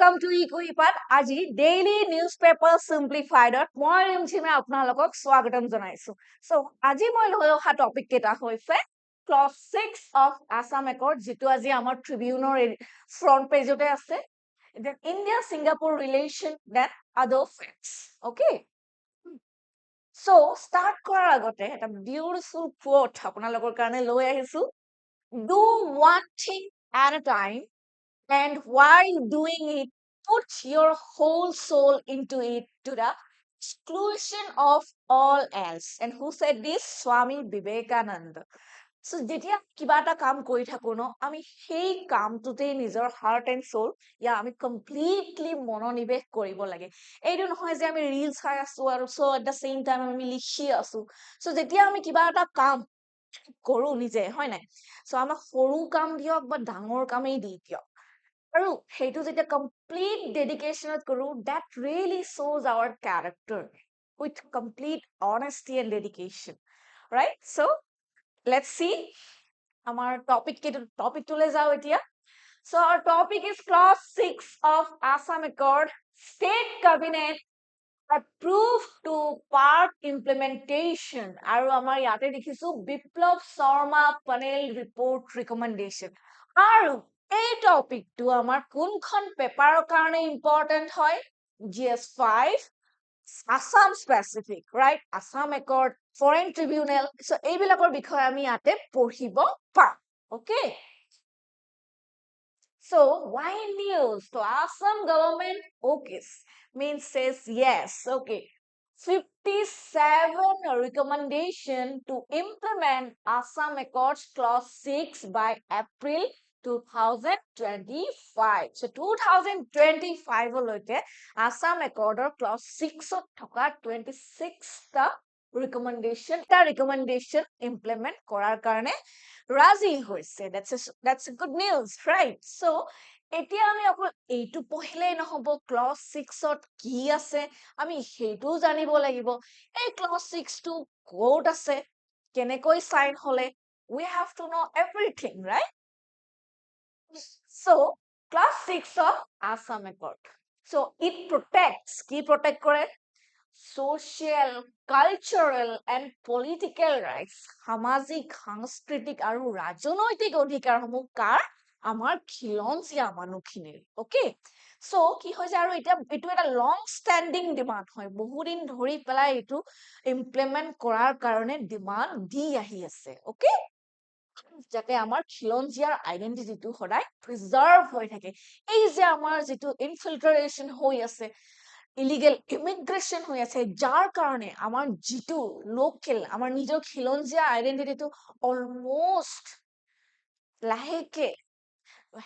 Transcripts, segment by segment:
welcome to eKuhipath. Aji Daily Newspaper Simplified. Moi rimchime apnalokok swagatam janaisu. So aji moi loi oha topic keta hoise clause 6 of Assam Accord jitu aji amar Tribune front page ote ase. Then India Singapore relation then other facts. Okay. So start korar agote eta beautiful quote apnalokor karone loi ahisu. Do one thing at a time. And while doing it, put your whole soul into it to the exclusion of all else. And who said this? Swami Vivekananda. So, যেতিয়া কিবা এটা কাম কৰি থাকো ন আমি সেই কামটোতে নিজৰ heart and soul আমি কমপ্লিটলি মনোনিৱেশ কৰিব লাগে এইটো নহয় যে আমি ৰিল চাই আছো আৰু so at the same time আমি লিখি আছো সো যেতিয়া আমি কিবা এটা কাম কৰো নিজে হয় নাই সো আমাক সৰু কাম দিয়ক বা ডাঙৰ কামেই দি দিয়ক আৰু সেইটো যেতিয়া কমপ্লিট ডেডিকেশ্যনত কৰো that really shows our character with complete honesty and dedication right so let's see our topic to le jao etia so our topic is clause 6 of Assam Accord state cabinet approved to park implementation aru amar yate dekhisu Biplab Sharma panel report recommendation aru এই টপিকটো আমাৰ কোনখন পেপাৰৰ কাৰণে important হয় GS5 Assam specific right Assam Accord foreign tribunal so এইবিলাকৰ বিষয়ে আমি ইয়াতে পঢ়িব পাম okay so why news so Assam government okay means says yes okay 57 recommendation to implement Assam Accords clause 6 by April 2025 so 2025 loite Assam Accord clause 6 of thoka 26 ta recommendation implement korar karone razi hoise that's a good news right so এতিয়া আমি অকল এইটো পঢ়িলেই নহব close 6 ত কি আছে আমি হেইটো জানিব লাগিব এই ক্লজ 6 টো কোড আছে কেনেকৈ সাইন হলে we have to know everything right so clause 6 of Assam Accord so it protects ki protect kore social cultural and political rights সামাজিক সাংস্কৃতিক আৰু ৰাজনৈতিক অধিকাৰ সমূহ কাৰ আমাৰ খিলঞ্জিয়া মানুহখিনিৰ ওকে সো কি হৈ যায় আৰু এটো এটা লং স্ট্যান্ডিং ডিমান্ড হয় বহুদিন ধৰি পেলাই এটো ইমপ্লিমেন্ট কৰাৰ কাৰণে ডিমান্ড দি আহি আছে ওকে যাতে আমাৰ খিলঞ্জিয়াৰ আইডেন্টিটিটো সদায় প্ৰিজাৰ্ভ হৈ থাকে এই যে আমাৰ যেটো ইনফিল্ট্ৰেশন হৈ আছে illegal immigration হৈ আছে যাৰ কাৰণে আমাৰ যেটো লোকেল আমাৰ নিজৰ খিলঞ্জিয়া আইডেন্টিটিটো অলমোস্ট লাহেকে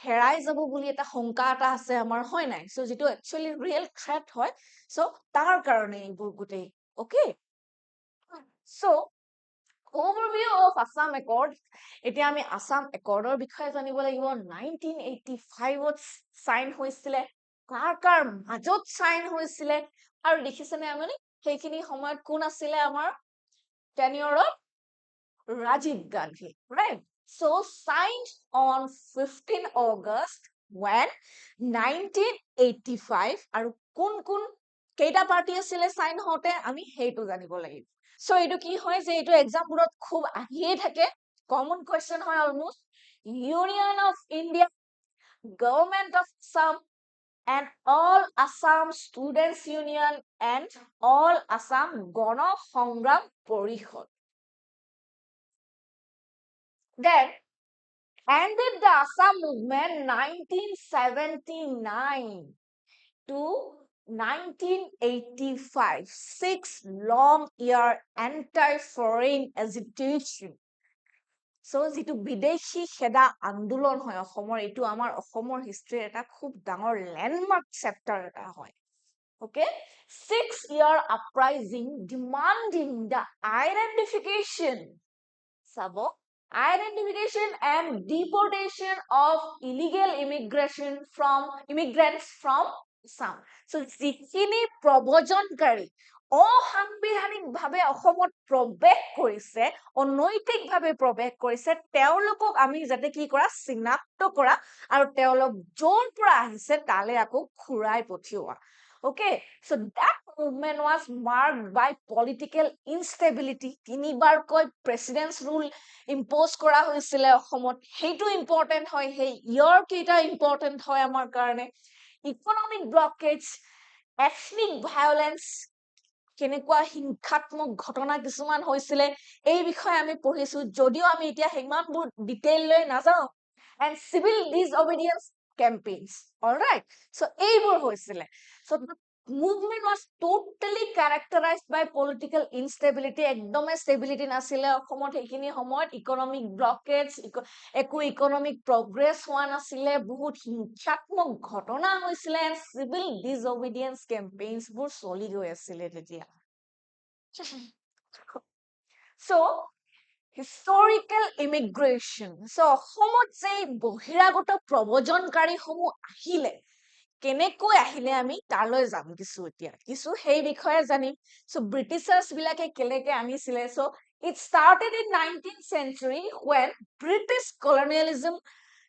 হেৰাই যাব বুলি এটা শংকা এটা আছে আমাৰ হয় নাই সো যেটো একচুয়ালি ৰিয়েল থ্ৰেট হয় সো তাৰ কাৰণে এইবোৰ গুটেই okay so overview of Assam Accord এতিয়া আমি Assam Accord ৰ বিষয়ে জানিব লাগিব 1985 ত সাইন হৈছিলে কাৰ মাজত সাইন হৈছিলে আৰু দেখিছেনে আমি সেইখিনি সময়ত কোন আছিলে আমাৰ টেনিয়ৰত Rajiv Gandhi right so signed on 15 August when 1985 আৰু কোন কেইটা পাৰ্টি আছিলে সাইন হতে আমি হেইটো জানিব লাগিব so etu ki hoy je etu exam burot khub ahiye thake common question hoy almost Union of India Government of Assam and all Assam Students Union and all Assam Gona Songram Porishod then ended the Assam movement 1979 to 1985 6 long year anti-foreign agitation so jitu bideshi kheda andolon hoy asomor etu amar asomor history eta khub dangor landmark chapter eta hoy okay 6-year uprising demanding the identification sabo identification and deportation of illegal immigrants from Assam so jikhini probojonkari অসাংবিধানিকভাৱে অসমত প্ৰৱেশ কৰিছে, অনৈতিকভাৱে প্ৰৱেশ কৰিছে, তেওঁলোকক আমি যাতে কি কৰা, চিনাক্ত কৰা আৰু তেওঁলোক য'ৰ পৰা আহিছে তালে আকৌ ঘূৰাই পঠিওৱা। Okay, so that movement was marked by political instability. তিনিবাৰকৈ প্ৰেচিডেন্টছ ৰুল ইম্প'জ কৰা হৈছিলে অসমত, সেইটো ইম্পৰ্টেণ্ট হয়, সেই ইয়াৰ কেইটা ইম্পৰ্টেণ্ট হয় আমাৰ কাৰণে। ইকনমিক ব্লকেজ, এথনিক ভায়োলেন্স, কেনেকুৱা হিংসাত্মক ঘটনা কিছুমান হৈছিলে, এই বিষয়ে আমি পঢ়িছো, যদিও আমি এতিয়া সিমানবোৰ ডিটেইল লৈ নাযাওঁ। And civil disobedience campaigns, all right, so এইবোৰ হৈছিলে। So the movement was totally characterized by political instability, একদমে stability নাছিলে অসমত সেইখিনি সময়ত, ইকনমিক ব্লকেজ, একো ইকনমিক প্ৰগ্ৰেছ হোৱা নাছিলে, বহুত হিংসাত্মক ঘটনা হৈছিলে, চিভিল ডিসঅবিডিয়েন্স কেম্পেইনছ বোৰ চলি গৈ আছিলে তেতিয়া। So historical immigration, so অসমত যে বহিৰাগত প্ৰব্ৰজনকাৰী সমূহ আহিলে, কেনেকৈ আহিলে আমি তালৈ যাম কিছু সেই বিষয়ে জানিম। So ব্ৰিটিছাৰ্ছ বিলাকে কেলেকে আনিছিলে, so it started in 19th century when British colonialism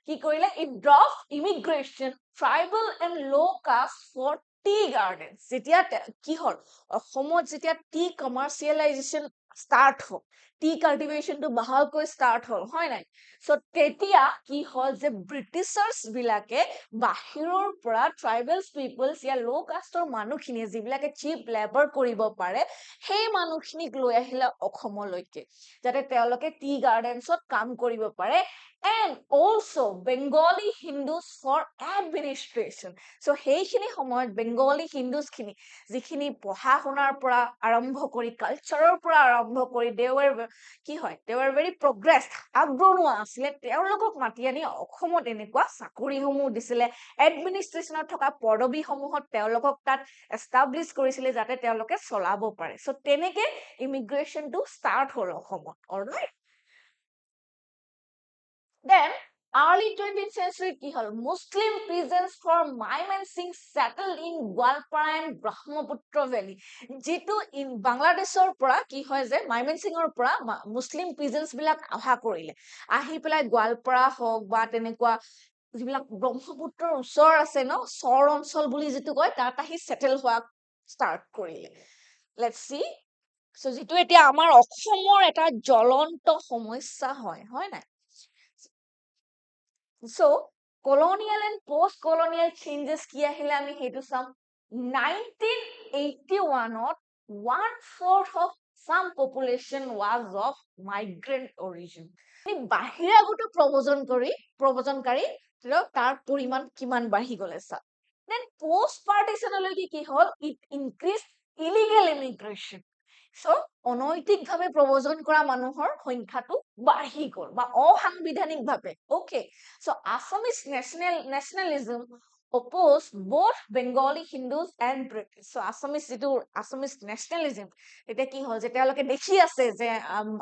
কি কৰিলে, it drove immigration, tribal and low caste for tea gardens. যেতিয়া কি হল, অসমত যেতিয়া টি কমাৰ্চিয়েলাইজেশ্যন ষ্টাৰ্ট হ'ল, টি কাল্টিভেশ্যনটো বাহালকৈ ষ্টাৰ্ট হ'ল, হয় নাই? সো তেতিয়া কি হ'ল যে ব্ৰিটিছাৰ্ছ বিলাকে বাহিৰৰ পৰা ট্ৰাইবেলছ পিপলছ ইয়া লো কাষ্টৰ মানুহখিনি যিবিলাকে চিপ লেবাৰ কৰিব পাৰে, সেই মানুহখিনিক লৈ আহিলে অসমলৈকে, যাতে তেওঁলোকে টি গাৰ্ডেনছত কাম কৰিব পাৰে। And also Bengali Hindus for administration. So সেইখিনি সময়ত বেংগলী হিন্দুজ খিনি যিখিনি পঢ়া শুনাৰ পৰা আৰম্ভ কৰি কালচাৰৰ পৰা আৰম্ভ কৰি কি হয়, they were very progressed, আগৰণুৱা আছিলে, তেওঁলোকক মাতি আনি অসমত এনেকুৱা চাকৰিসমূহ দিছিলে, এডমিনিষ্ট্ৰেশ্যনত থকা পদবীসমূহত তেওঁলোকক তাত এষ্টাব্লিছ কৰিছিলে যাতে তেওঁলোকে চলাব পাৰে। সো তেনেকে ইমিগ্ৰেশ্যনটো ষ্টাৰ্ট হ'ল অসমত, alright. Then early 20th century কি হল, Muslim peasants from Mymensingh settled in Gwalpara and Brahmaputra Valley, যেটো ইন বাংলাদেশৰ পৰা কি হয় যে মাইমেনসিংৰ পৰা মুছলিম peasants বিলাক অহা কৰিলে, আহি পেলাই গোৱালপাৰা হওক বা তেনেকুৱা যিবিলাক ব্ৰহ্মপুত্ৰৰ ওচৰ আছে ন, চৰ অঞ্চল বুলি যিটো কয়, তাত আহি সেটেল হোৱা ষ্টাৰ্ট কৰিলে। লেটস সি, সো যেটো এতিয়া আমাৰ অসমৰ এটা জ্বলন্ত সমস্যা হয়, হয় নাই? So colonial and post-colonial changes কি আহিলে আমি সেইটো চাম। 1981ত 1/4 of some population was of migrant origin. বাহিৰাগত প্ৰব্ৰজনকাৰী তাৰ পৰিমাণ কিমান বাঢ়ি গলে চা। Then post partitionলৈকে কি হল, it increased illegal immigration. So অনৈতিকভাৱে প্ৰব্ৰজন কৰা মানুহৰ সংখ্যাটো বাঢ়ি গল বা অসাংবিধানিকভাৱে। Okay, so Assamese nationalism opposed both Bengali Hindus and British. So Assamese nationalism, এটা কি হল যে তেওঁলোকে দেখি আছে যে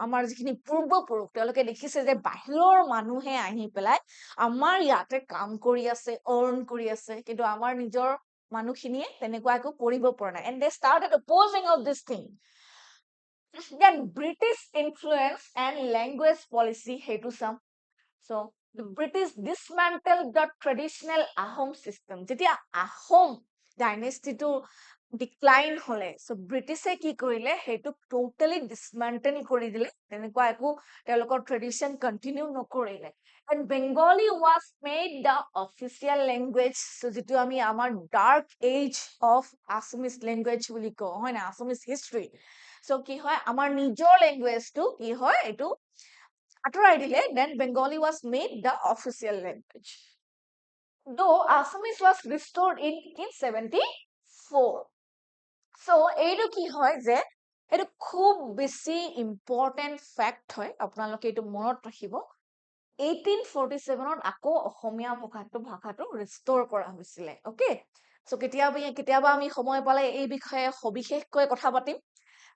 আমাৰ যিখিনি পূৰ্বপুৰুষ তেওঁলোকে দেখিছে যে বাহিৰৰ মানুহে আহি পেলাই আমাৰ ইয়াতে কাম কৰি আছে, earn কৰি আছে, কিন্তু আমাৰ নিজৰ মানুহখিনিয়ে তেনেকুৱা একো কৰিব পৰা নাই, and they started opposing of this thing. Then British influence and language policy, সেইটো চাম। So the British dismantled the traditional Ahom system. যেতিয়া আহোম ডাইনেষ্টিটো ডিক্লাইন হলে, so ব্ৰিটিছে কি কৰিলে, সেইটো টোটালি ডিসমেন্টেল কৰি দিলে, তেনেকুৱা একো তেওঁলোকৰ ট্ৰেডিশন কন্টিনিউ নকৰিলে। And Bengali was made the official language. So যেটো আমি আমাৰ dark age of Assamese language বুলি কওঁ, হয় না, Assamese history. So কি হয়, আমাৰ নিজৰ ল্যাঙ্গুৱেজটো কি হয়, এটো আঁতৰাই দিলে, then Bengali was made the official language. Though Assamese was restored in 1974. So এইটো কি হয় যে এটো খুব বেছি ইম্পৰ্টেন্ট ফ্যাক্ট হয়, আপোনালোকে এটো মনত ৰাখিব। 1847ত আকৌ অসমীয়া ভাষাটো ৰিস্টোৰ কৰা হৈছিলে। ওকে, সো কেতিয়াবা আমি সময় পালে এই বিষয়ে সবিশেষকৈ কথা পাতিম।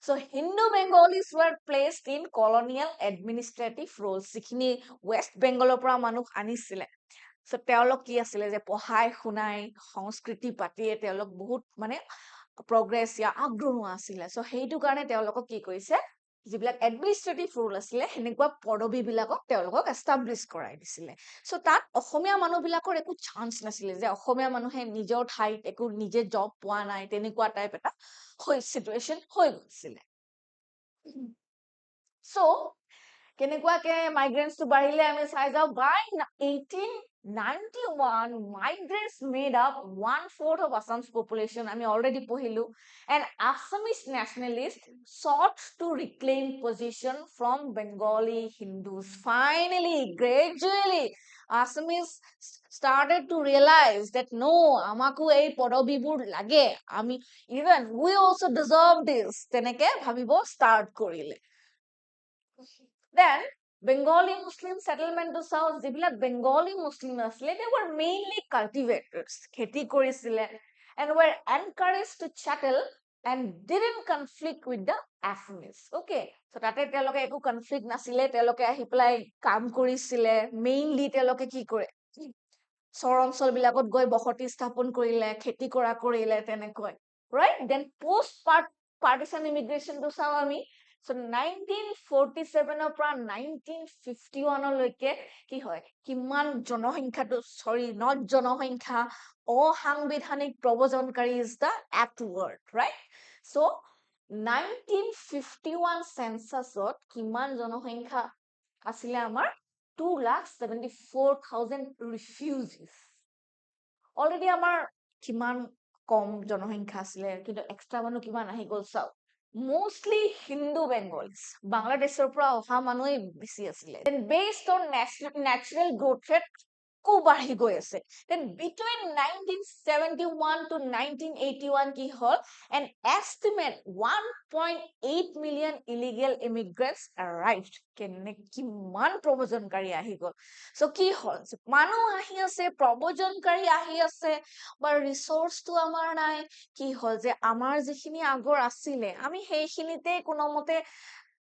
So Hindu Bengalis were placed in colonial administrative roles, যিখিনি ওয়েস্ট বেংগলৰ পৰা মানুহ আনিছিলে। So তেওঁলোক কি আছিলে যে পঢ়াই শুনাই সংস্কৃতি পাতিয়ে তেওঁলোক বহুত মানে progress ya আগ্ৰহ আছিলে সো হেইটো কাৰণে তেওঁলোকক কি কৰিছে যিবিলাক এডমিনিষ্ট্ৰেটিভ ৰুল আছিলে হেনেকুৱা পদবী বিলাকক তেওঁলোকক এস্টাবলিশ কৰাই দিছিলে সো তাত অসমীয়া মানুহ বিলাকৰ একো চান্স নাছিলে যে অসমীয়া মানুহে নিজৰ ঠাইত একো নিজে জব পোৱা নাই তেনেকুৱা টাইপ এটা সিচুৱেচন হৈ গৈছিলে সো কেনেকুৱাকে migrants to বাঢ়িলে আমি চাই যাও by 1891 migrants made up 1/4 of Assam's population আমি already পঢ়িলো and Assamese nationalists sought to reclaim position from Bengali Hindus finally gradually Assamese started to realize that no আমাকো এই পদবীবোৰ লাগে আমি even we also deserve this তেনেকে ভাবিব start কৰিলে Then Bengali Muslim settlement to south যিবিলাক Bengali Muslim asle they were mainly cultivators kheti korisile and were encouraged to chattel and didn't conflict with the Assamese okay so tate teloke eku conflict nasile teloke ahi pelai kaam korisile mainly teloke ki kore চৰ অঞ্চল বিলাকত গৈ বসতি স্থাপন কৰিলে খেতি কৰা কৰিলে তেনেকৈ right then post partition immigration to চাও আমি so 1947 ৰ পৰা 1951 লৈকে কি হয় কিমান জনসংখ্যাটো sorry not জনসংখ্যা অসাংবিধানিক প্ৰব্ৰজনকাৰী is the apt word right so 1951 census ত কিমান জনসংখ্যা আছিলে আমাৰ 2,74,000 refugees already আমাৰ কিমান কম জনসংখ্যা আছিলে কিন্তু এক্সট্ৰা মানুহ কিমান আহি গল চাও mostly Hindu Bengalis Bangladeshৰ পৰা অহা মানুহে বেছি আছিলে then based on natural growth rate কো বাঢ়ি গৈ আছে then between 1971 to 1981 কি হল an estimate 1.8 million illegal immigrants arrived কেনে কিমান প্ৰব্ৰজনকাৰী আহি গল so কি হল মানুহ আহি আছে প্ৰব্ৰজনকাৰী আহি আছে বা ৰিসোৰ্সটো আমাৰ নাই কি হল যে আমাৰ যিখিনি আগৰ আছিলে আমি সেইখিনিতে কোনোমতে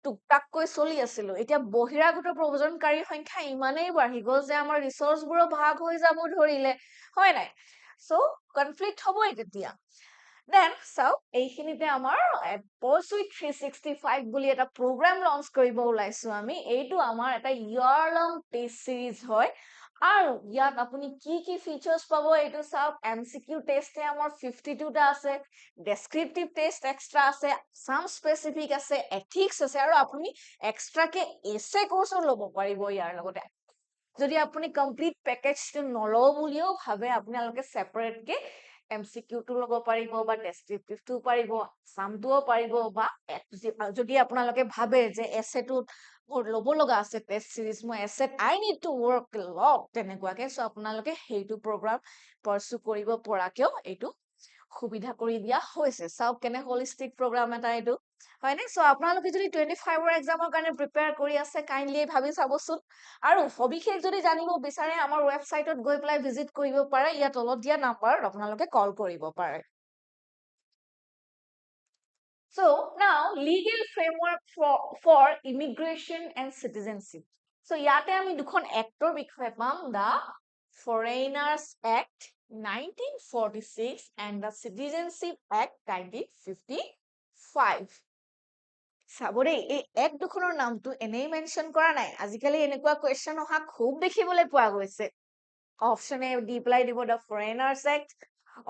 টুকটাক কৈ চলি আছিল এতিয়া বহিৰাগত প্ৰব্ৰজনকাৰী সংখ্যা ইমানেই বাঢ়ি গল যে আমাৰ ৰিসোৰ্সবোৰ ভাগ হৈ যাব ধৰিলে হয় নাই সো কনফ্লিক্ট হবই তেতিয়া Then, so, এইখিনিতে আমাৰ Pursuit 365 বুলি এটা program launch কৰিব ওলাইছো আমি এইটো আমাৰ এটা year long test series হয় আৰু ইয়াত আপুনি কি features পাব এইটো চাওক MCQ test আমাৰ 52 টা আছে descriptive test extra আছে some specific আছে ethics আছে আৰু আপুনি extra কে essay course ল'ব পাৰিব ইয়াৰ লগতে যদি আপুনি complete package টো নলও বুলিও ভাবে আপোনালোকে separate কে MCQ টো লব পাৰিব বা descriptive টো পাৰিব সামটোও পাৰিব বা যদি আপোনালোকে ভাবে যে essay টো লব লগা আছে test series মই essay I need to work a lot তেনেকুৱাকে সো আপোনালোকে হেইটো program pursue কৰিব পৰাকেও এইটো সুবিধা কৰি দিয়া হৈছে সব কেনে holistic program এটা এইটো হয়নে সো আপোনালোকে যদি 25 ৰ এক্সামৰ কাৰণে প্ৰিপেয়াৰ কৰি আছে কাইন্ডলি ভাবি চাবচোন আৰু সবিশেষ যদি জানিব বিচাৰে আমাৰ ওয়েবসাইটত গৈ পেলাই ভিজিট কৰিব পাৰে ইয়া তলত দিয়া নাম্বাৰ আপোনালোকে কল কৰিব পাৰে So now legal framework for immigration and citizenship so ইয়াতে আমি দুখন এক্টৰ বিষয়ে পাম the Foreigners Act 1946 and the Citizenship Act 1955 সাবৰে এই এক দুখনৰ নামটো এনেই মেনশন কৰা নাই আজিকালি এনেকুৱা কোৱেশ্চন অহা খুব দেখিবলৈ পোৱা গৈছে অপচন এ দি প্লাই দিব the Foreigners Act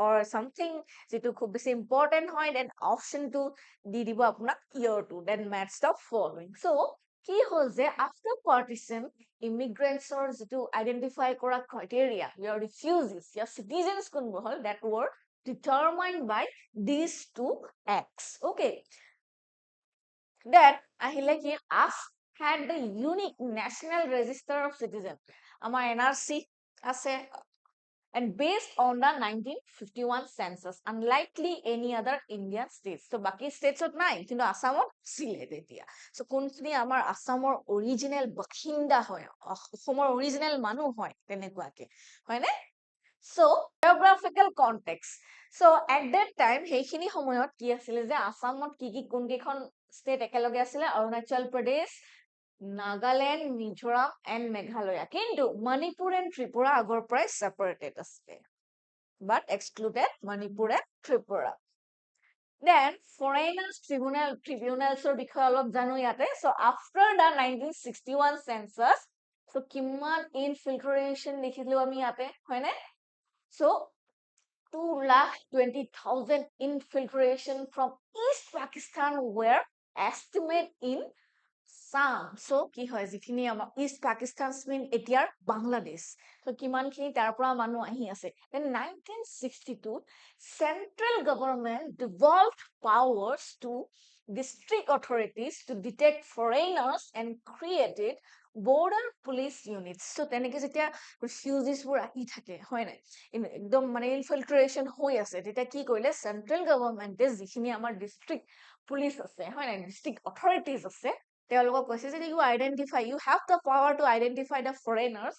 or something যেটো খুব বেছি ইম্পৰ্টেন্ট হয় then option 2 দি দিব আপোনাক year 2 then match the following so কি হল যে after partition immigrants or যেটো identify কৰা criteria your refugees your citizens কোন হল that were determined by these two acts okay that আহিলে কি us had the unique national register of citizens আমাৰ NRC আছে and based on the 1951 census unlikely any other Indian states so baki states ot nai kintu Assamot sile tetia so kunkhini amar Assamor original bakhinda hoy Assomor original manu hoy tenekuake hoy ne so geographical context so at that time heikhini samoyot ki asile je Assamot ki kungikhon state ekeloge asile Arunachal Pradesh Nagaland, Mizoram and Meghalaya. Kintu Manipur and Tripura agor price separated asle. But excluded Manipur and Tripura. Then foreigners tribunals বিষয়ে অলপ জানো ইয়াতে. So after the 1961 census, so কিমান infiltration দেখিলো আমি ইয়াতে হয়নে? So 2,20,000 infiltration from East Pakistan were estimated in Assam. So কি হয় যিখিনি আমাৰ East Pakistan mean এতিয়াৰ বাংলাদেশ. So কিমানখিনি তাৰ পৰা মানুহ আহি আছে. Then 1962 central government devolved powers to district authorities to detect foreigners and created border police units. So তেনেকে যেতিয়া refugees বোৰ আহি থাকে হয় নাই একদম মানে ইনফিল্ট্ৰেশ্যন হৈ আছে তেতিয়া কি কৰিলে চেন্ট্ৰেল গভৰ্ণমেণ্টে যিখিনি আমাৰ ডিষ্ট্ৰিক্ট পুলিচ আছে হয় নাই ডিষ্ট্ৰিক্ট অথৰিটিজ আছে তেওঁলোকক কৈছে যে you have the power to identify the foreigners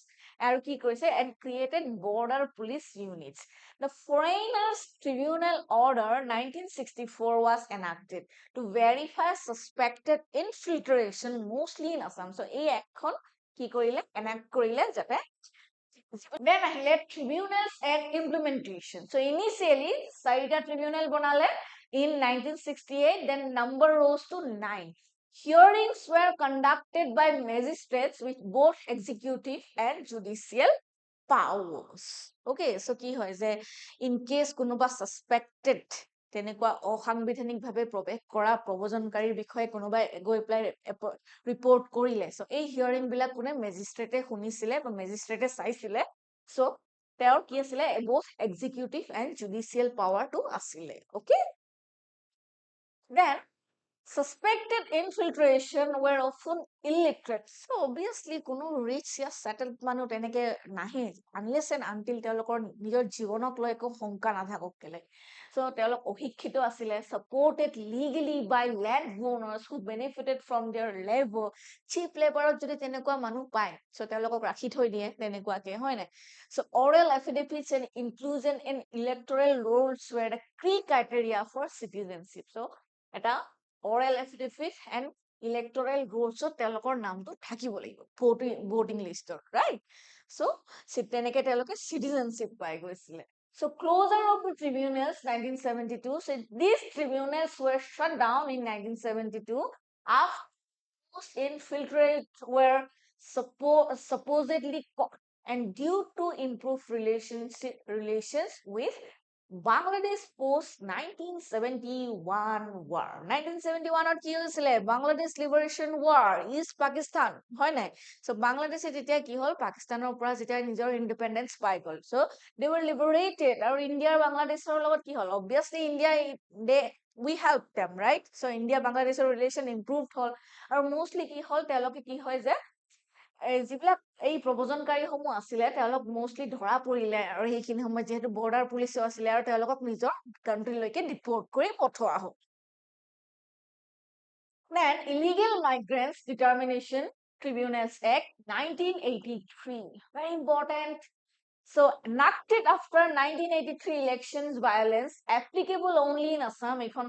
আৰু কি কৈছে and created border police units. The Foreigners Tribunal Order 1964 was enacted to verify suspected infiltration mostly in Assam. So এই একখন কি কৰিলে enact কৰিলে যাতে then আহিলে tribunals and implementation. So initially চাৰিটা tribunal বনালে in 1968, then number rose to 9. Hearings were conducted by magistrates with both executive and judicial powers. Okay, so কি হয় যে in case কোনোবা suspected তেনেকুৱা অসাংবিধানিকভাৱে প্ৰৱেশ কৰা প্ৰব্ৰজনকাৰীৰ বিষয়ে কোনোবাই গৈ পেলাই ৰিপৰ্ট কৰিলে so এই হিয়াৰিং বিলাক কোনে মেজিষ্ট্ৰেটে শুনিছিলে বা মেজিষ্ট্ৰেটে চাইছিলে so তেওঁৰ কি আছিলে both executive and judicial power টো আছিলে okay then suspected infiltration were often illiterate. So obviously কোনো rich या settled মানুহ তেনেকে নাহে unless and until তেওঁলোকৰ নিজৰ জীৱনক লৈ একো শংকা নাথাকক কেলে so তেওঁলোক অশিক্ষিত আছিলে supported legally by landowners who benefited from their labor cheap laborত যদি তেনেকুৱা মানুহ পায় so তেওঁলোকক ৰাখি থৈ দিয়ে তেনেকুৱাকে হয় নাই so oral affidavits and inclusion in electoral rolls were the key criteria for citizenship so এটা oral affidavit and electoral rolls তেওঁলোকৰ নামটো থাকিব লাগিব voting list right so তেনেকে তেওঁলোকে citizenship পাই গৈছিলে so closure of the tribunals 1972 so these tribunals were shut down in 1972 after infiltrates were supposedly caught and due to improved relations with Bangladesh post 1971 war 1971 কি হৈছিল Bangladesh liberation war East Pakistan হয় নাই so Bangladesh যেতিয়া কি হল পাকিস্তানৰ পৰা যেতিয়া নিজৰ ইন্ডিপেন্ডেন্স পাই গল so they were liberated আৰু ইন্ডিয়া আৰু বাংলাদেশৰ লগত কি হল obviously India they we helped them right so India Bangladeshৰ relation improved হল আৰু mostly কি হল তেওঁলোকে কি হয় যে যিবিলাক এই প্ৰব্ৰজনকাৰীসমূহ আছিলে তেওঁলোক মোষ্টলি ধৰা পৰিলে আৰু সেইখিনি সময়ত যেহেতু বৰ্ডাৰ পুলিচো আছিলে আৰু তেওঁলোকক নিজৰ কাণ্ট্ৰিলৈকে ডিপৰ্ট কৰি পঠোৱা হ'ল Then Illegal Migrants Determination Tribunals Act 1983 very important so enacted after 1983 elections violence applicable only in Assam এখন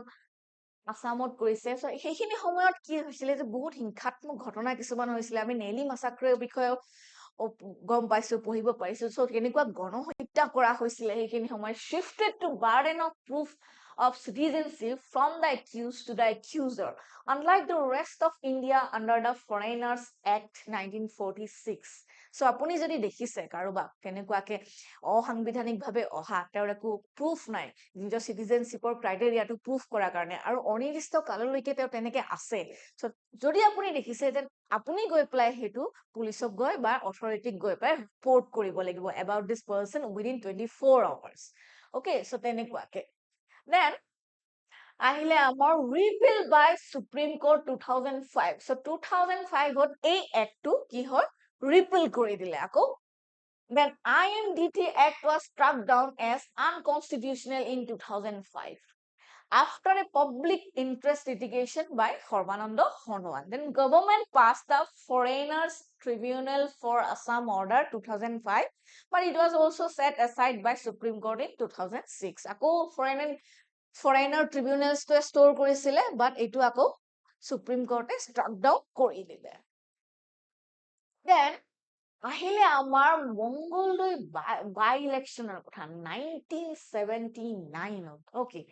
আসামত কৰিছে so সেইখিনি সময়ত কি হৈছিলে যে বহুত হিংসাত্মক ঘটনা কিছুমান হৈছিলে আমি নেলি মাসাক্ৰৰ বিষয়ে গম পাইছো পঢ়িব পাইছো so কেনেকুৱা গণহত্যা কৰা হৈছিলে সেইখিনি সময় shifted to burden of proof of citizenship from the accused to the accuser unlike the rest of India under the Foreigners Act 1946 so আপুনি যদি দেখিছে কাৰোবাক কেনেকুৱাকে অসাংবিধানিকভাৱে অহা তেওঁৰ একো proof নাই নিজৰ citizenshipৰ ক্ৰাইটেৰিয়াটো proof কৰাৰ কাৰণে আৰু অনিৰ্দিষ্ট কাললৈকে তেওঁ তেনেকে আছে so যদি আপুনি দেখিছে যে আপুনি গৈ প্লাই হেতু পুলিচক গৈ বা অথৰিটিক গৈ প্লাই ৰিপৰ্ট কৰিব লাগিব about this person within 24 hours okay so তেনেকুৱাকে then আহিলে আমাৰ repeal by Supreme Court 2005 so 2005 ত এই এক্টটো কি হয় repeal কৰি দিলে আকৌ then IMDT Act was struck down as unconstitutional in 2005 after a public interest litigation by Sarbananda Sonowal. Then government passed the Foreigners Tribunal for Assam Order 2005, but it was also set aside by Supreme Court in 2006. Ako foreigner tribunals to store korisile, but etu ako Supreme Court struck down kori dile. Then আহিলে আমাৰ মংগলদৈ বাই ইলেকশ্যনৰ কথা 1979 okay,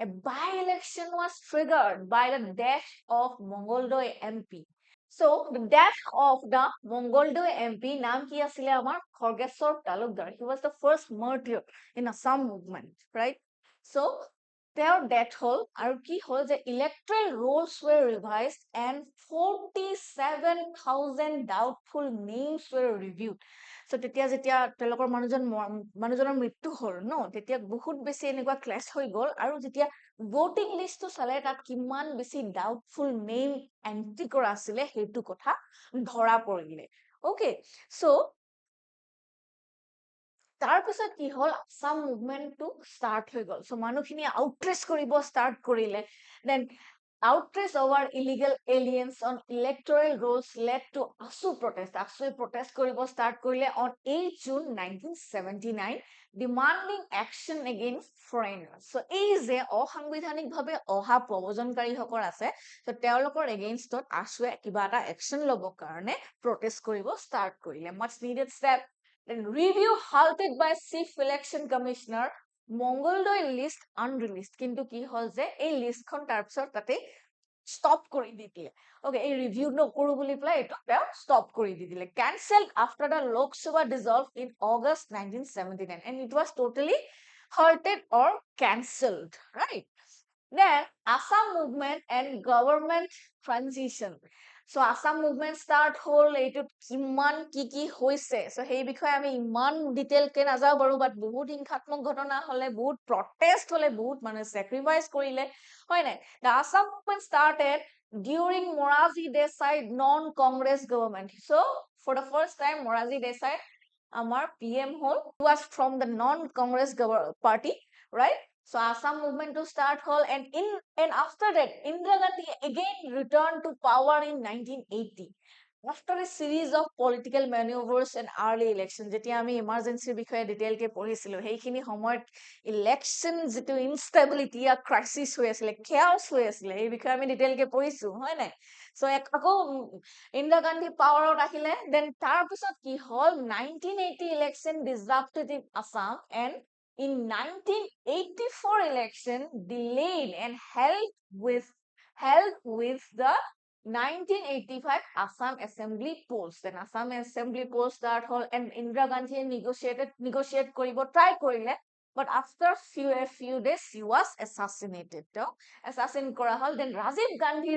a by election was triggered by the death of Mongoldoy MP. So the death of the Mongoldoy MP নাম কি আছিলে আমাৰ Khargeswar Talukdar. He was the first martyr in Assam movement, right? So their death hole আৰু কি হ'ল যে electoral rolls were revised and 47,000 doubtful names were reviewed. So তেতিয়া যেতিয়া তেওঁলোকৰ মানুহজনৰ মৃত্যু হ'ল ন, তেতিয়া বহুত বেছি এনেকুৱা ক্লেছ হৈ গ'ল আৰু যেতিয়া ভোটিং লিষ্টটো চালে তাত কিমান বেছি ডাউটফুল নেম এন্ট্ৰি কৰা আছিলে সেইটো কথা ধৰা পৰিলে. অ'কে, চ' তাৰপিছত কি হ'ল আসাম মুভমেণ্টটো ষ্টাৰ্ট হৈ গ'ল. চ' মানুহখিনি আউটৰেচ কৰিব ষ্টাৰ্ট কৰিলে. Then outrage over illegal aliens on electoral rolls led to ASU protest. ASU protest কৰিব start কৰিলে on 8 June 1979, demanding action against foreigners. So এই যে অসাংবিধানিকভাৱে অহা প্ৰব্ৰজনকাৰীসকল আছে, so তেওঁলোকৰ এগেইনষ্টত ASUয়ে কিবা এটা এক্সন ল'ব কাৰণে protest কৰিব start কৰিলে. Much needed step. Then review halted by Chief Election Commissioner. Mangaldai list আনৰিলিষ্ট, কিন্তু কি হ'ল যে এই লিষ্টখন তাৰপিছত তাতে ষ্টপ কৰি দি দিলে. অ'কে, এই ৰিভিউ নকৰো বুলি পেলাই এইটো তেওঁ ষ্টপ কৰি দি দিলে. কেনচেলড আফটাৰ দ্য লোক সভা dissolved in August 1979 and it was totally halted or cancelled, right? Then Assam movement and government transition. So Assam movement start হল, এইটো কিমান কি হৈছে, so সেই বিষয়ে আমি ইমান ডিটেইল কে নাযাও বাৰু, বাট বহুত হিংসাত্মক ঘটনা হলে, বহুত প্ৰটেষ্ট হলে, বহুত মানুহে স্যাক্ৰিফাইস কৰিলে, হয় নাই? The Assam movement started during Moraji Desai non-Congress government. So for the first time Moraji Desai আমাৰ PM hall, was from the non-Congress party, right? So Assam movement to start hall, and after that Indira Gandhi again returned to power in 1980 after a series of political maneuvers and early elections. যেতিয়া আমি emergency বিষয়ে detail কে পঢ়িছিলো, সেইখিনি সময়ত election যেটো ইনষ্টেবিলিটি আর crisis হৈ আছিল, chaos হৈ আছিল, এই বিষয়ে আমি ডিটেইল কে পঢ়িছো, হয় নাই? সো আকৌ ইন্দিৰা গান্ধী পাৱাৰত আহিলে, দেন তাৰ পিছত কি হল 1980 election disrupted in Assam, and in 1984 election delayed and held with the 1985 Assam Assembly polls. Then Assam Assembly polls start hall, and Indira Gandhi negotiate koribo try korile, but after a few days she was assassinated. Assassin kora hol. Then Rajiv Gandhi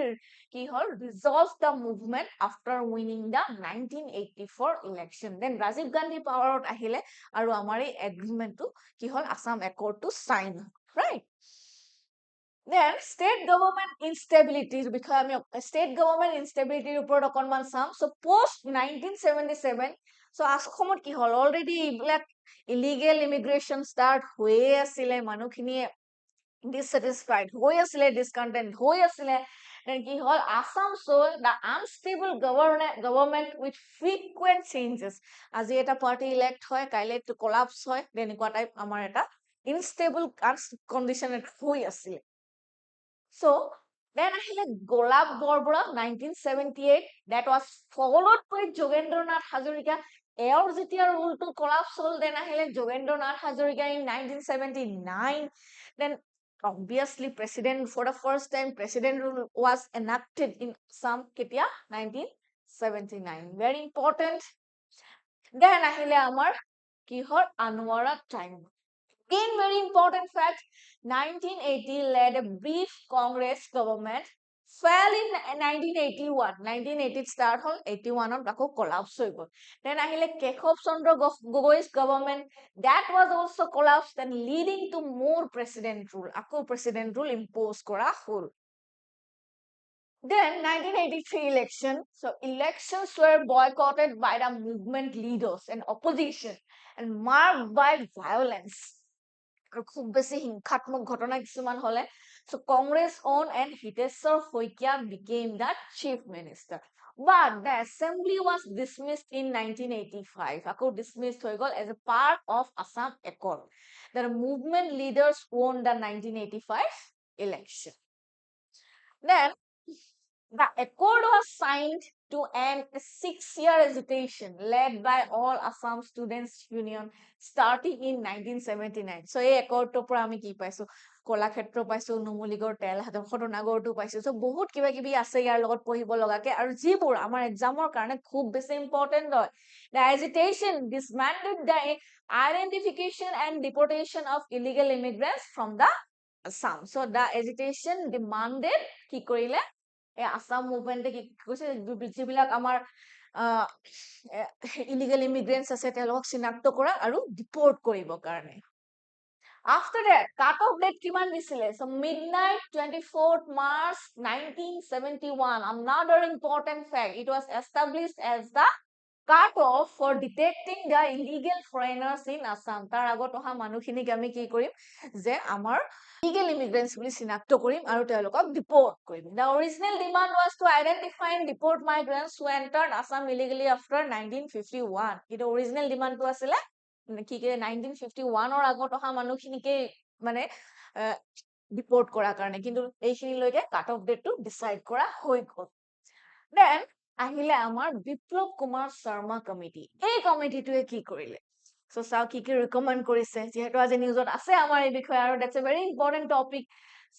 ki hol resolved the movement after winning the 1984 election. Then Rajiv Gandhi power out ahile aru amari agreement to ki hol Assam Accord to sign, right? Then state government instability বিষয়ে আমি state government instability ওপৰত অকনমান চাম. So post 1977, so Asmat কি হল, already এইবিলাক illegal immigration start হৈয়ে আছিলে, মানুহখিনিয়ে dissatisfied হৈ আছিলে, discontent হৈ আছিলে. then কি হল, Assam saw the unstable government with frequent changes. আজি এটা party elect হয়, কাইলে to collapse হয়, তেনেকুৱা টাইপ আমাৰ এটা unstable condition হৈ আছিলে. So then আহিলে গোলাপ Borbora 1978, that was followed by Jogendranath Hazarika. এওঁৰ যেতিয়া rule to collapse hall, then আহিলে Jogendranath Hazarika in 1979. Then obviously president, for the first time president rule was enacted in Assam ketia 1979, very important. Then আহিলে আমাৰ কি হল Anowara time. Again, very important fact, 1980 led a brief Congress government, fell in 1981. 1980 start hol, 81 on ako collapse hoy gol. Then ahile Keshab Chandra Gogoi's government, that was also collapsed and leading to more president rule. Ako president rule imposed kora hol. Then 1983 election. So elections were boycotted by the movement leaders and opposition and marked by violence. খুব বেছি হিংসাত্মক ঘটনা কিছুমান হলে. So Congress owned and Hiteshwar Hoikia became the chief minister. But the assembly was dismissed in 1985. Ako dismissed হৈ গল as a part of Assam Accord. The movement leaders won the 1985 election. Then the accord was signed to end a 6-year agitation led by all Assam Students Union starting in 1979. So এই একৰ্ডটোৰ পৰা আমি কি পাইছো কলাক্ষেত্ৰ পাইছো নুমলীগড় তেল ঘটনাগড়টো পাইছো so বহুত কিবা কিবি আছে ইয়াৰ লগত পঢ়িব লগাকে আৰু যিবোৰ আমাৰ এক্সামৰ কাৰণে খুব বেছি ইম্পৰ্টেন্ট হয় the agitation dismantled the identification and deportation of illegal immigrants from the Assam so the agitation demanded কি কৰিলে এই আসাম মুভমেন্টে কি কৈছে যিবিলাক আমাৰ ইলিগেল ইমিগ্ৰেন্টস আছে তেওঁলোকক চিনাক্ত কৰা আৰু ডিপোৰ্ট কৰিব কাৰণে after that cut off date kiman disile so midnight 24th March 1971 another important fact it was established as the cut off for detecting the illegal foreigners in Assam tar agot oha manukhini ami ki korim je amar illegal immigrants boli sinakto korim aru telokok deport korim the original demand was to identify and deport migrants who entered Assam illegally after 1951 it original demand to asile কি কি 1951 or আগত অহা মানুহখিনিকে মানে deport কৰাৰ কাৰণে কিন্তু এইখিনি লৈকে কাট অফ ডেটটো ডিসাইড কৰা হৈ গল দেন আহিলে আমাৰ বিপ্লৱ কুমাৰ শৰ্মা কমিটি এই কমিটিটোৱে কি কৰিলে সো চাও কি কি ৰিকমেন্ড কৰিছে যেহেতু আজি নিউজত আছে আমাৰ এই বিষয়ে আৰু that's a very important topic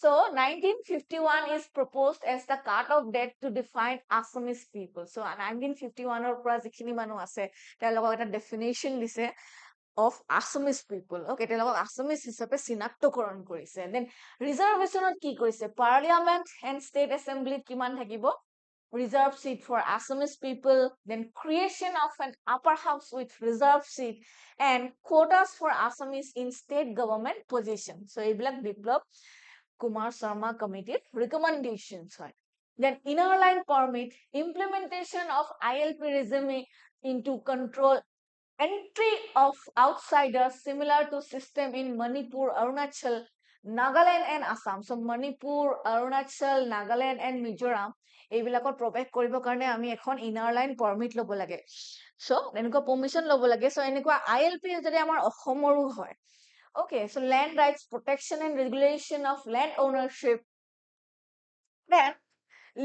so 1951 is proposed as the cut-off date to define Assamese people so 1951 or পৰা যিখিনি মানুহ আছে তেওঁলোকক এটা ডেফিনেশন দিছে of Assamese people okay telok Assamese hisabe sinaktokoron korise then reservation ki korise parliament and state assembly kiman thakibo reserved seat for Assamese people then creation of an upper house with reserved seat and quotas for Assamese in state government position so ebilak biplab Kumar Sharma committee recommendations hoy then inner line permit implementation of ILP regime into control entry of outsiders similar to system in Manipur, Arunachal, Nagaland and Assam. So Manipur, Arunachal, Nagaland and Mizoram এইবিলাকত প্ৰৱেশ কৰিব কাৰণে আমি এখন inner line permit ল'ব লাগে so এনেকুৱা permission ল'ব লাগে সো এনেকুৱা ILP যদি আমাৰ অসমৰো হয় okay so land rights protection and regulation of land ownership then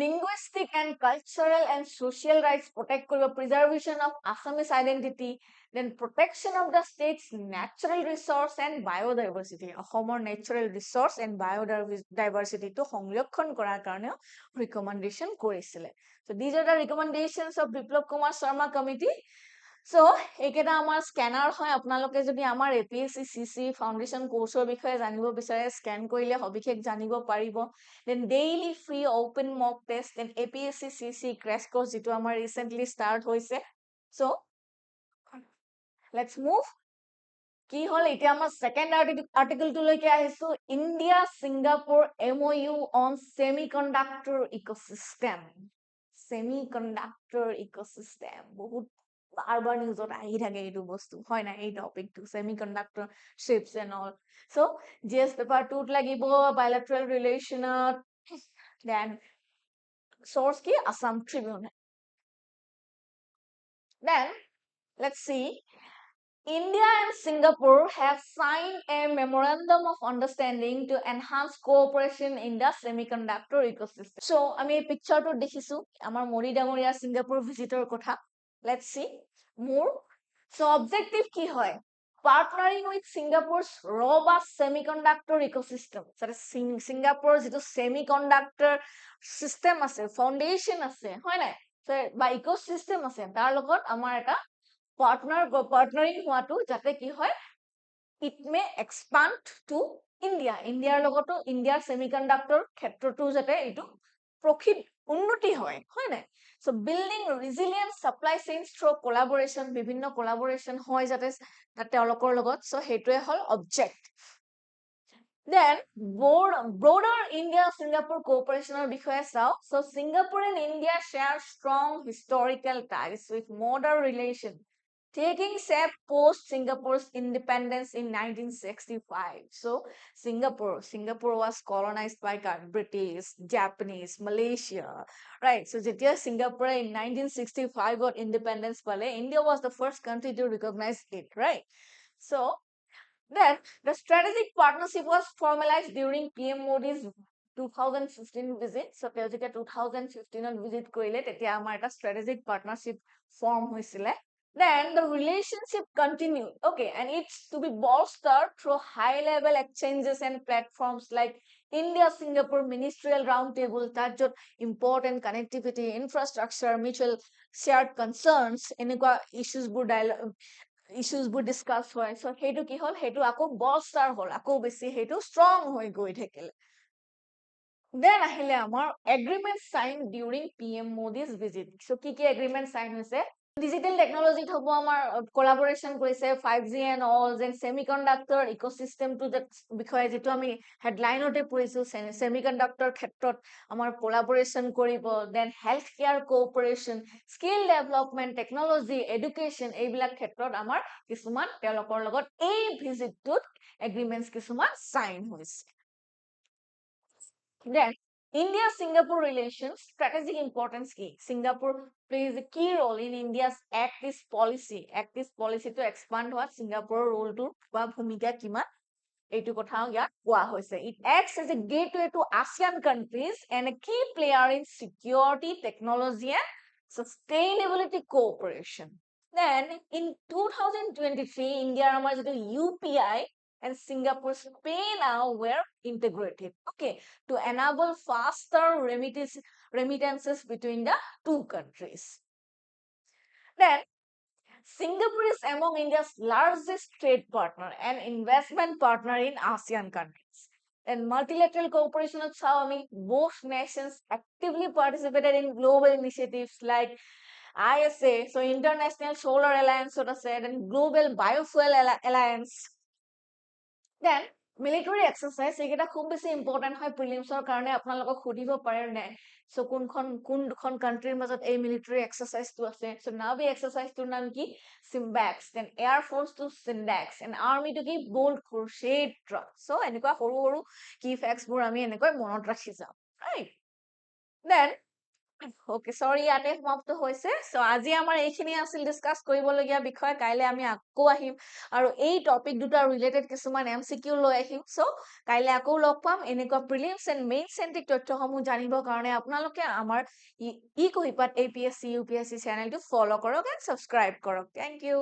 linguistic and cultural and social rights protect preservation of Assamese identity then protection of the state's natural resource and biodiversity Assam natural resource and biodiversity to সংৰক্ষণ কৰাৰ কাৰণে recommendation কৰিছিলে so these are the recommendations of Biplab Kumar Sharma committee so eketa amar scanner hoy apnaloke jodi amar APSC CC foundation course or বিষয়ে জানিব বিচাৰে scan কৰিলে হবিশেষ জানিব পাৰিব then daily free open mock test then APSC CC crash course jitu amar recently start hoise so let's move কি হল এতিয়া আমাৰ second আৰ্টিকেলটো লৈকে আহিছো India Singapore MOU on semiconductor ecosystem বহুত বাৰবাৰ নিউজত আহি থাকে এইটো বস্তু হয় না এই টপিকটো semiconductor chips and all so GS paper 2 লাগিব bilateral relation then source ki Assam Tribune then let's see India and Singapore have signed a memorandum of understanding to enhance cooperation in the semiconductor ecosystem. So, আমি এই picture-টো দেখিছো আমাৰ মৰি ডাঙৰীয়া Singapore visitor কথা. Let's see more. So, objective কি হয়? Partnering with Singapore's robust semiconductor ecosystem. So, Singapore যেটো semiconductor system আছে, foundation আছে, হয় নাই? So, বা ecosystem আছে, তাৰ লগত আমাৰ এটা partnering হোৱাটো যাতে কি হয় it may expand to India লগতো India semiconductor ক্ষেত্ৰটো যাতে এটো প্ৰকৃত উন্নতি হয় হয় নাই so building resilient supply chains through collaboration বিভিন্ন collaboration হয় যাতে তেওঁলোকৰ লগত so হেটোৱে হল object then broader India Singapore cooperation বিষয়ে চাও so Singapore and India share strong historical ties with modern relations taking shape post Singapore's independence in 1965 so Singapore was colonized by British Japanese Malaysia right so jetia Singapore in 1965 got independence pale India was the first country to recognize it right so then the strategic partnership was formalized during PM Modi's 2015 visit. So তেওঁ যেতিয়া 2015 visit কৰিলে তেতিয়া আমাৰ এটা strategic partnership form হৈছিলে. Then the relationship continued. Okay, and it's to be bolstered through high-level exchanges and platforms like India-Singapore Ministerial Roundtable, তাত য'ত important connectivity, infrastructure, mutual shared concerns, এনেকুৱা issuesবোৰ discuss হয়. So সেইটো কি হ'ল, সেইটো আকৌ bolster হ'ল, আকৌ বেছি সেইটো strong হৈ গৈ থাকিলে. Then আহিলে আমাৰ agreement signed during PM Modi's visit. So কি agreement sign হৈছে? Digital technology হ'ব আমাৰ collaboration কৰিছে 5G and all, then semiconductor ecosystem to that বিষয়ে যেটো আমি headline ওতে পঢ়িছো semiconductor ক্ষেত্ৰত আমাৰ collaboration কৰিব, then healthcare cooperation, skill development, technology, education এইবিলাক ক্ষেত্ৰত আমাৰ কিছুমান তেওঁলোকৰ লগত এই ভিজিটটোত agreements কিছুমান sign হৈছে. Then, India-Singapore relations, strategic importance key. Singapore plays a key role in India's Act East policy. Act East policy to expand what Singapore role to bhumika kima etu kothao ya koa hoise. It acts as a gateway to ASEAN countries and a key player in security, technology and sustainability cooperation. Then, in 2023, India amar jeto UPI and Singapore's pay now were integrated, okay, to enable faster remittances between the two countries. Then, Singapore is among India's largest trade partner and investment partner in ASEAN countries. And multilateral cooperation of Xiaomi, both nations actively participated in global initiatives like ISA, so International Solar Alliance, so to say, and Global Biofuel Alliance. Then, military exercise, এইকেইটা খুব বেছি important হয় প্ৰিলিমছৰ কাৰণে আপোনালোকক সুধিব পাৰে নাই so কোন দুখন কান্ট্ৰিৰ মাজত এই মিলিটাৰী এক্সাৰসাইজটো আছে সো নাভি এক্সাৰসাইজটোৰ নাম কি সিম্বাক্স দেন এয়াৰ ফোৰ্সটো সিন্ডাক্স এণ্ড আৰ্মিটো কি বোল্ড ক্ৰুছেড্ৰা সো এনেকুৱা সৰু কি ফ্যাক্টছবোৰ আমি এনেকৈ মনত ৰাখি যাম ৰাইট দেন Okay, sorry, ইয়াতে সমাপ্ত হৈছে সো আজি আমাৰ এইখিনি আছিল ডিসকাস কৰিবলগীয়া বিষয় কাইলে আমি আকৌ আহিম আৰু এই টপিক দুটা ৰিলেটেড কিছুমান এমসিকিউ লৈ আহিম সো কাইলে আকৌ লগ পাম এনেকুৱা প্ৰিলিমছ এণ্ড মেইন চেন্ট্ৰিক তথ্যসমূহ জানিবৰ কাৰণে আপোনালোকে আমাৰ eKuhipath APSC UPSC চেনেলটো ফলো কৰক এণ্ড সাবস্ক্ৰাইব কৰক থ্যাংক ইউ